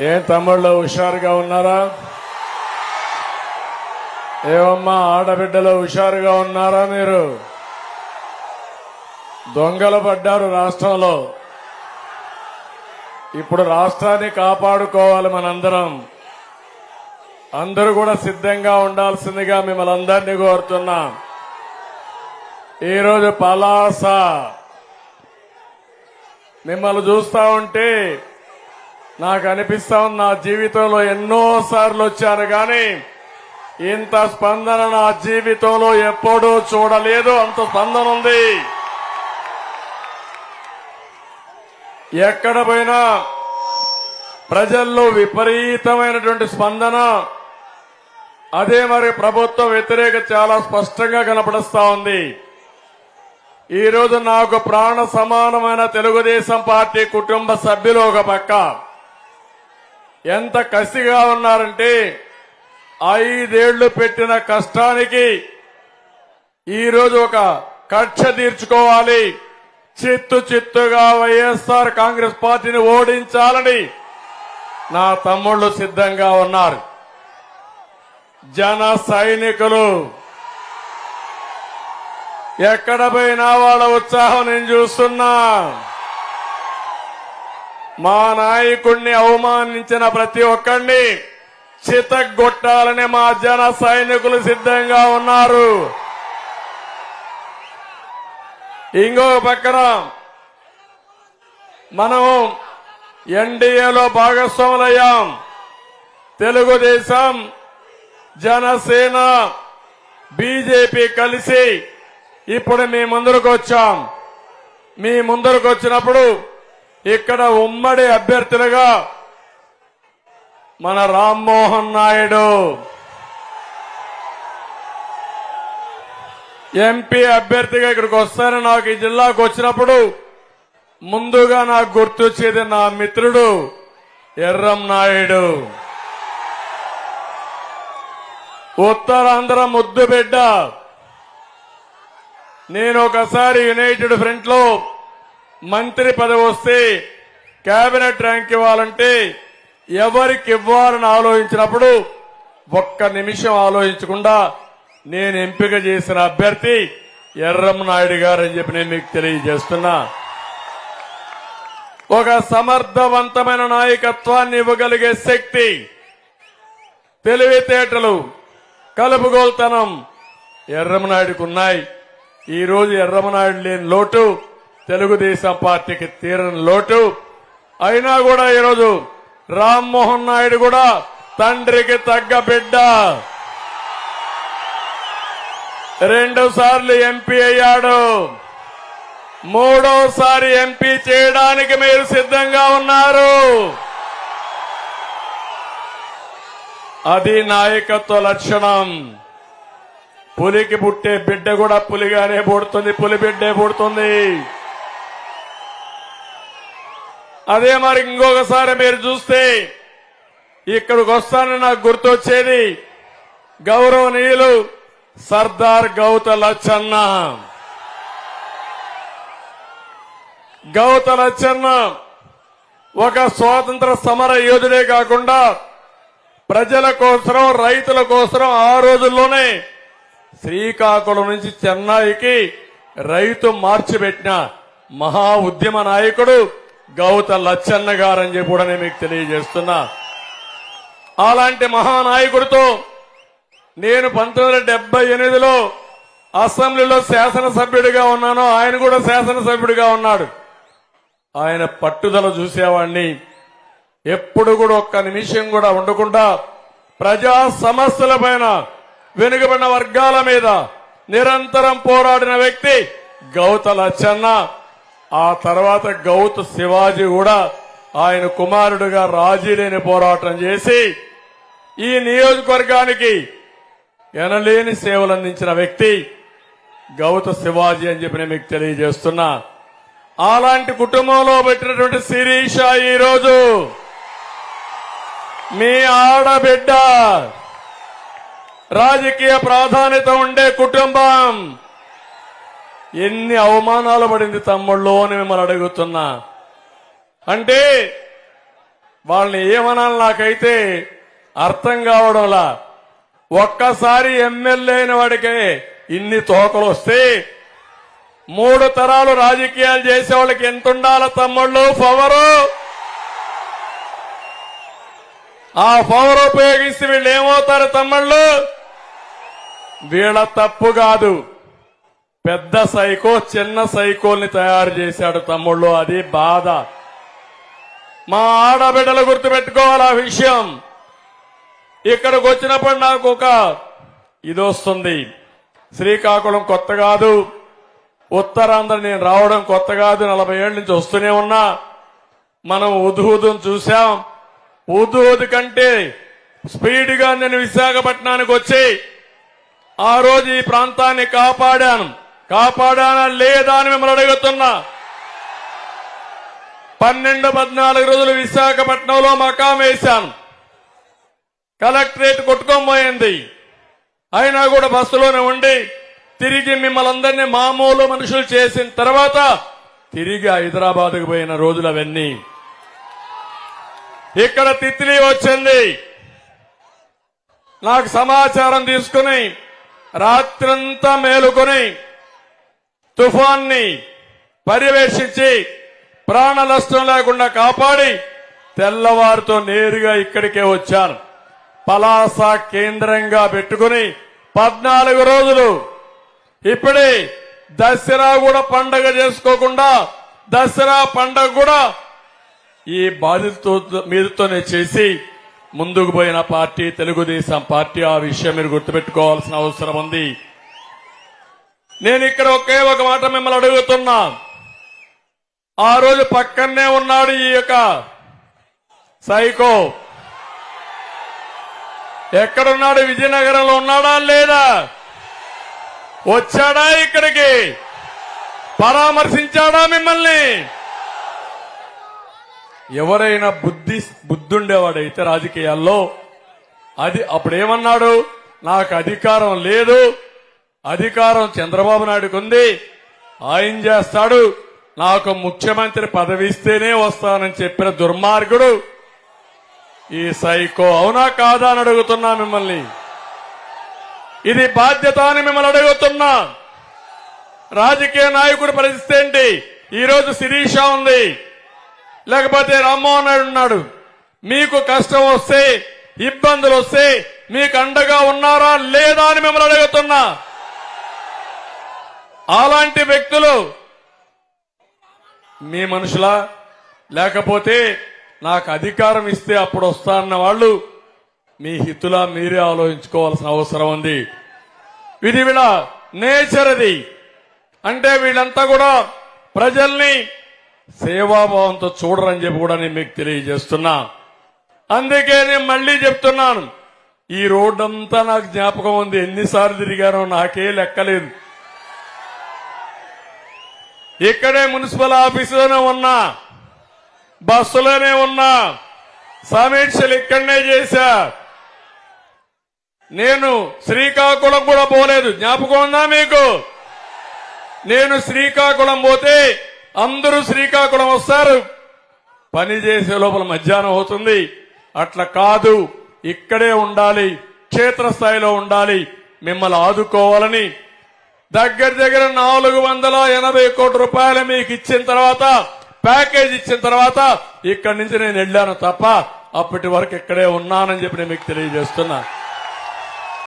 ఏం తమ్ముళ్ళు హుషారుగా ఉన్నారా? ఏమమ్మా ఆడబిడ్డలు హుషారుగా ఉన్నారా? మీరు దొంగలు పడ్డారు రాష్ట్రంలో. ఇప్పుడు రాష్ట్రాన్ని కాపాడుకోవాలి మనందరం. అందరూ కూడా సిద్ధంగా ఉండాల్సిందిగా మిమ్మల్ని అందరినీ కోరుతున్నా. ఈరోజు పలాస మిమ్మల్ని చూస్తా ఉంటే నాకు అనిపిస్తా ఉంది, నా జీవితంలో ఎన్నో సార్లు వచ్చాను కానీ ఇంత స్పందన నా జీవితంలో ఎప్పుడూ చూడలేదు. అంత స్పందన ఉంది. ఎక్కడ పోయినా ప్రజల్లో విపరీతమైనటువంటి స్పందన. అదే మరి ప్రభుత్వ వ్యతిరేకత చాలా స్పష్టంగా కనపడుస్తా ఉంది. ఈరోజు నాకు ప్రాణ సమానమైన తెలుగుదేశం పార్టీ కుటుంబ సభ్యులు ఒక పక్క ఎంత కసిగా ఉన్నారంటే 5 ఏళ్లు పెట్టిన కష్టానికి ఈరోజు ఒక కక్ష తీర్చుకోవాలి, చిత్తుగా వైఎస్ఆర్ కాంగ్రెస్ పార్టీని ఓడించాలని నా తమ్ముళ్లు సిద్ధంగా ఉన్నారు. జన సైనికులు ఎక్కడ పోయినా వాళ్ళ ఉత్సాహం నేను చూస్తున్నా. మా నాయకుడిని అవమానించిన ప్రతి ఒక్కరిని చితగ్గొట్టాలని మా జన సైనికులు సిద్ధంగా ఉన్నారు. ఇంకో పక్కన మనం ఎన్డీఏలో భాగస్వాములయ్యాం. తెలుగుదేశం, జనసేన, బీజేపీ కలిసి ఇప్పుడు మీ ముందరకు వచ్చాం. మీ ముందరకు వచ్చినప్పుడు ఇక్కడ ఉమ్మడి అభ్యర్థులుగా మన రామ్మోహన్ నాయుడు ఎంపీ అభ్యర్థిగా ఇక్కడికి వస్తానని నాకు ఈ జిల్లాకు వచ్చినప్పుడు ముందుగా నాకు గుర్తొచ్చేది నా మిత్రుడు ఎర్రం నాయుడు. ఉత్తరాంధ్ర ముద్దు బిడ్డ. నేను ఒకసారి యునైటెడ్ ఫ్రంట్ లో మంత్రి పదవి వస్తే కేబినెట్ ర్యాంక్ ఇవ్వాలంటే ఎవరికి ఇవ్వాలని ఆలోచించినప్పుడు ఒక్క నిమిషం ఆలోచించకుండా నేను ఎంపిక చేసిన అభ్యర్థి ఎర్రం నాయుడు గారు అని చెప్పి నేను మీకు తెలియజేస్తున్నా. ఒక సమర్థవంతమైన నాయకత్వాన్ని ఇవ్వగలిగే శక్తి, తెలివితేటలు, కలుపుగోల్తనం ఎర్రమనాయుడుకు ఉన్నాయి. ఈ రోజు ఎర్రమనాయుడు లేని లోటు తెలుగుదేశం పార్టీకి తీరని లోటు. అయినా కూడా ఈరోజు రామ్మోహన్ నాయుడు కూడా తండ్రికి తగ్గ బిడ్డ. 2 సార్లు ఎంపీ అయ్యాడు. 3వసారి ఎంపీ చేయడానికి మీరు సిద్ధంగా ఉన్నారు. అది నాయకత్వ లక్షణం. పులికి పుట్టే బిడ్డ కూడా పులిగానే పుడుతుంది, పులి బిడ్డే పుడుతుంది. అదే మరి ఇంకొకసారి మీరు చూస్తే ఇక్కడికి వస్తానని నాకు గుర్తొచ్చేది గౌరవనీయులు సర్దార్ గౌత లచ్చన్న. గౌత లచ్చన్న ఒక స్వాతంత్ర సమర యోధుడే కాకుండా ప్రజల కోసం, రైతుల కోసం ఆ రోజుల్లోనే శ్రీకాకుళం నుంచి చెన్నైకి రైతు మార్చి పెట్టిన మహా ఉద్యమ నాయకుడు గౌత లచ్చన్న గారని చెప్పి కూడా నేను మీకు తెలియజేస్తున్నా. అలాంటి మహానాయకుడితో నేను 1978లో అసెంబ్లీలో శాసనసభ్యుడిగా ఉన్నాను. ఆయన కూడా శాసనసభ్యుడిగా ఉన్నాడు. ఆయన పట్టుదల చూసేవాడిని. ఎప్పుడు కూడా ఒక్క నిమిషం కూడా ఉండకుండా ప్రజా సమస్యల పైన, వెనుకబడిన వర్గాల మీద నిరంతరం పోరాడిన వ్యక్తి గౌత లచ్చన్న. ఆ తర్వాత గౌత శివాజీ కూడా ఆయన కుమారుడుగా రాజీ లేని పోరాటం చేసి ఈ నియోజకవర్గానికి ఎనలేని సేవలు అందించిన వ్యక్తి గౌత శివాజీ అని చెప్పి నేను మీకు తెలియజేస్తున్నా. అలాంటి కుటుంబంలో పెట్టినటువంటి శిరీష ఈరోజు మీ ఆడబిడ్డ. రాజకీయ ప్రాధాన్యత ఉండే కుటుంబం. ఎన్ని అవమానాలు పడింది తమ్ముళ్ళు అని మిమ్మల్ని అడుగుతున్నా. అంటే వాళ్ళని ఏమనాలి నాకైతే అర్థం కావడంలా. ఒక్కసారి ఎమ్మెల్యే అయిన వాడికే ఇన్ని తోకలు వస్తే 3 తరాలు రాజకీయాలు చేసే వాళ్ళకి ఎంత ఉండాల తమ్ముళ్ళు పవరు? ఆ పవర్ ఉపయోగిస్తే వీళ్ళు ఏమవుతారు తమ్ముళ్ళు? వీళ్ళ తప్పు కాదు, పెద్ద సైకో చిన్న సైకోల్ని తయారు చేశాడు తమ్ముళ్ళు. అది బాధ. మా ఆడబిడ్డలు గుర్తుపెట్టుకోవాలి ఆ విషయం. ఇక్కడికి వచ్చినప్పుడు నాకు ఒక ఇది వస్తుంది. శ్రీకాకుళం కొత్త కాదు, ఉత్తరాంధ్ర నేను రావడం కొత్త కాదు, 40 ఏళ్ల నుంచి వస్తూనే ఉన్నా. మనం ఉదుహుదును చూశాం. ఉదుహుదు కంటే స్పీడ్ గా నేను విశాఖపట్నానికి వచ్చి ఆ రోజు ఈ ప్రాంతాన్ని కాపాడానా లేదా అని మిమ్మల్ని అడుగుతున్నా. 12-14 రోజులు విశాఖపట్నంలో మకాం వేశాను. కలెక్టరేట్ కొట్టుకోబోయింది. అయినా కూడా బస్సులోనే ఉండి తిరిగి మిమ్మల్ని అందరినీ మామూలు మనుషులు చేసిన తర్వాత తిరిగి హైదరాబాద్కు పోయిన రోజులు అవన్నీ. ఇక్కడ తిత్లీ వచ్చింది. నాకు సమాచారం తీసుకుని రాత్రంతా మేలుకొని తుఫాన్ని పర్యవేక్షించి ప్రాణ నష్టం లేకుండా కాపాడి తెల్లవారితో నేరుగా ఇక్కడికే వచ్చాను. పలాస కేంద్రంగా పెట్టుకుని 14 రోజులు ఇప్పుడే దసరా కూడా పండగ చేసుకోకుండా దసరా పండగ కూడా ఈ బాధితులతో మీరుతోనే చేసి ముందుకు పోయిన పార్టీ తెలుగుదేశం పార్టీ. ఆ విషయం మీరు గుర్తుపెట్టుకోవాల్సిన అవసరం ఉంది. నేను ఇక్కడ ఒకే ఒక మాట మిమ్మల్ని అడుగుతున్నా. ఆ రోజు పక్కనే ఉన్నాడు ఈ యొక్క సైకో. ఎక్కడున్నాడు? విజయనగరంలో ఉన్నాడా లేదా? వచ్చాడా ఇక్కడికి? పరామర్శించాడా మిమ్మల్ని? ఎవరైనా బుద్ధుండేవాడైతే రాజకీయాల్లో అది అప్పుడేమన్నాడు? నాకు అధికారం లేదు, అధికారం చంద్రబాబు నాయుడుకు ఉంది, ఆయన చేస్తాడు, నాకు ముఖ్యమంత్రి పదవి ఇస్తేనే వస్తానని చెప్పిన దుర్మార్గుడు ఈ సైకో. అవునా కాదా అని అడుగుతున్నా మిమ్మల్ని. ఇది బాధ్యత అని మిమ్మల్ని అడుగుతున్నా. రాజకీయ నాయకుడి పరిస్థితి ఏంటి? ఈరోజు శిరీష ఉంది, లేకపోతే రామ్మోహన్ నాయుడు ఉన్నాడు. మీకు కష్టం వస్తే ఇబ్బందులు వస్తే మీకు అండగా ఉన్నారా లేదా అని మిమ్మల్ని అడుగుతున్నా. అలాంటి వ్యక్తులు మీ మనుషులా? లేకపోతే నాకు అధికారం ఇస్తే అప్పుడు వస్తారన్న వాళ్ళు మీ హితులా? మీరే ఆలోచించుకోవాల్సిన అవసరం ఉంది. ఇది వీళ్ళ నేచర్. అది అంటే వీళ్ళంతా కూడా ప్రజల్ని సేవాభావంతో చూడరని చెప్పి కూడా నేను మీకు తెలియజేస్తున్నా. అందుకే నేను మళ్లీ చెప్తున్నాను, ఈ రోడ్డంతా నాకు జ్ఞాపకం ఉంది. ఎన్నిసార్లు తిరిగానో నాకే లెక్కలేదు. ఇక్కడే మున్సిపల్ ఆఫీసులోనే ఉన్నా, బస్సులోనే ఉన్నా, సమీక్షలు ఇక్కడనే చేశా. నేను శ్రీకాకుళం కూడా పోలేదు. జ్ఞాపకం ఉందా మీకు? నేను శ్రీకాకుళం పోతే అందరూ శ్రీకాకుళం వస్తారు, పని చేసే లోపల మధ్యాహ్నం అవుతుంది. అట్లా కాదు, ఇక్కడే ఉండాలి, క్షేత్రస్థాయిలో ఉండాలి, మిమ్మల్ని ఆదుకోవాలని దగ్గర 480 కోట్ల రూపాయలు మీకు ఇచ్చిన తర్వాత, ప్యాకేజ్ ఇచ్చిన తర్వాత ఇక్కడి నుంచి నేను వెళ్ళాను తప్ప అప్పటి వరకు ఇక్కడే ఉన్నానని చెప్పి నేను మీకు తెలియజేస్తున్నా.